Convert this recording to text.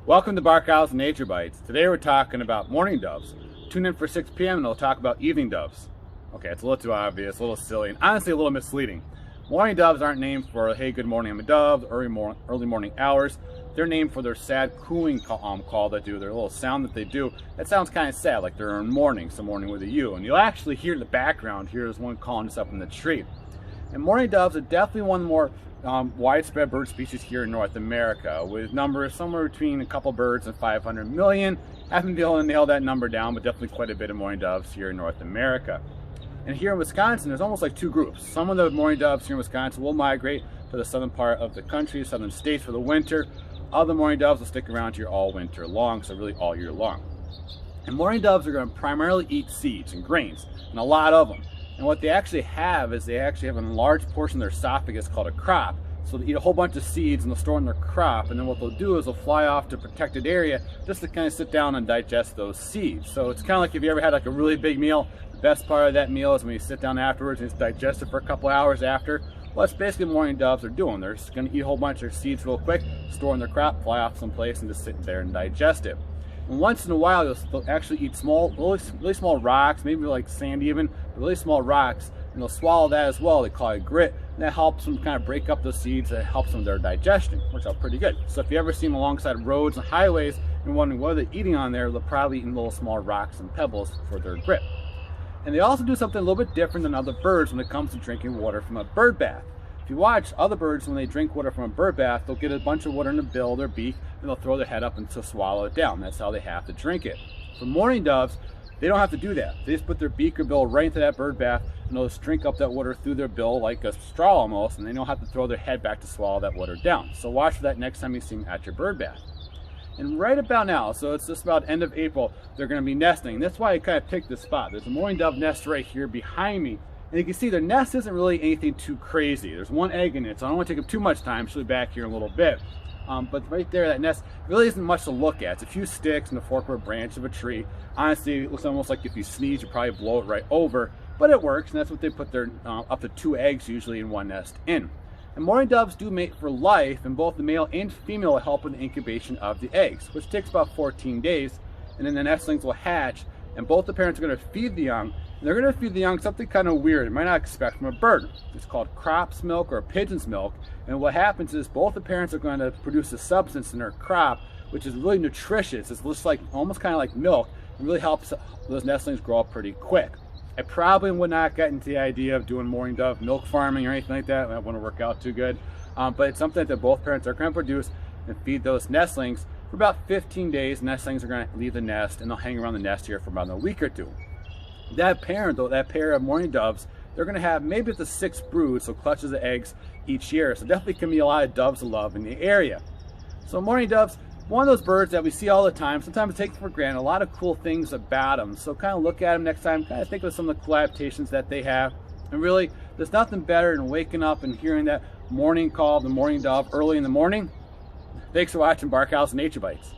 Welcome to Barkhausen Nature Bites. Today we're talking about mourning doves. Tune in for 6 p.m. and we'll talk about evening doves. Okay, it's a little too obvious, a little silly, and honestly a little misleading. Mourning doves aren't named for, hey, good morning, I'm a dove, early morning hours. They're named for their sad cooing call they do, their little sound that they do. That sounds kind of sad, like they're in mourning, so mourning with a U. And you'll actually hear in the background, here's one calling us up in the tree. And mourning doves are definitely one of the more widespread bird species here in North America, with numbers somewhere between a couple birds and 500 million. Haven't been able to nail that number down, but definitely quite a bit of mourning doves here in North America. And here in Wisconsin, there's almost like two groups. Some of the mourning doves here in Wisconsin will migrate to the southern part of the country, southern states for the winter. Other mourning doves will stick around here all winter long, so really all year long. And mourning doves are going to primarily eat seeds and grains, and a lot of them. And what they actually have is they actually have a large portion of their esophagus called a crop. So they eat a whole bunch of seeds and they'll store in their crop, and then what they'll do is they'll fly off to a protected area just to kind of sit down and digest those seeds. So it's kind of like if you ever had like a really big meal, the best part of that meal is when you sit down afterwards and it's digested for a couple hours after. Well, that's basically what mourning doves are doing. They're just going to eat a whole bunch of seeds real quick, store in their crop, fly off someplace, and just sit there and digest it. And once in a while, they'll actually eat really small rocks, maybe like sand even, but really small rocks, and they'll swallow that as well. They call it grit, and that helps them kind of break up those seeds. That helps them with their digestion, which are pretty good. So if you ever see them alongside roads and highways and wondering what they're eating on there, they're probably eating little small rocks and pebbles for their grit. And they also do something a little bit different than other birds when it comes to drinking water from a bird bath. If you watch other birds, when they drink water from a bird bath, they'll get a bunch of water in the bill, their beak, and they'll throw their head up and swallow it down. That's how they have to drink it. For mourning doves, they don't have to do that. They just put their beak or bill right into that bird bath, and they'll just drink up that water through their bill like a straw almost, and they don't have to throw their head back to swallow that water down. So watch for that next time you see them at your bird bath. And right about now, so it's just about end of April, they're going to be nesting. That's why I kind of picked this spot. There's a mourning dove nest right here behind me. And you can see their nest isn't really anything too crazy. There's one egg in it, so I don't want to take up too much time. She'll be back here in a little bit. But right there, that nest really isn't much to look at. It's a few sticks and the fork of a branch of a tree. Honestly, it looks almost like if you sneeze, you probably blow it right over. But it works, and that's what they put their up to 2 eggs usually in one nest in. And mourning doves do mate for life, and both the male and female will help with the incubation of the eggs, which takes about 14 days. And then the nestlings will hatch, and both the parents are going to feed the young. And they're going to feed the young something kind of weird you might not expect from a bird. It's called crop's milk or pigeon's milk. And what happens is both the parents are going to produce a substance in their crop, which is really nutritious. It's just like almost kind of like milk, and really helps those nestlings grow up pretty quick. I probably would not get into the idea of doing mourning dove milk farming or anything like that. That wouldn't work out too good. But it's something that both parents are going to produce and feed those nestlings for about 15 days. Nestlings are going to leave the nest, and they'll hang around the nest here for about a week or two. That parent, though, that pair of mourning doves, they're going to have maybe up to 6 broods, so clutches of eggs each year. So definitely can be a lot of doves to love in the area. So mourning doves, one of those birds that we see all the time. Sometimes we take them for granted. A lot of cool things about them. So kind of look at them next time. Kind of think of some of the cool adaptations that they have. And really, there's nothing better than waking up and hearing that morning call of the mourning dove early in the morning. Thanks for watching Barkhausen Nature Bites.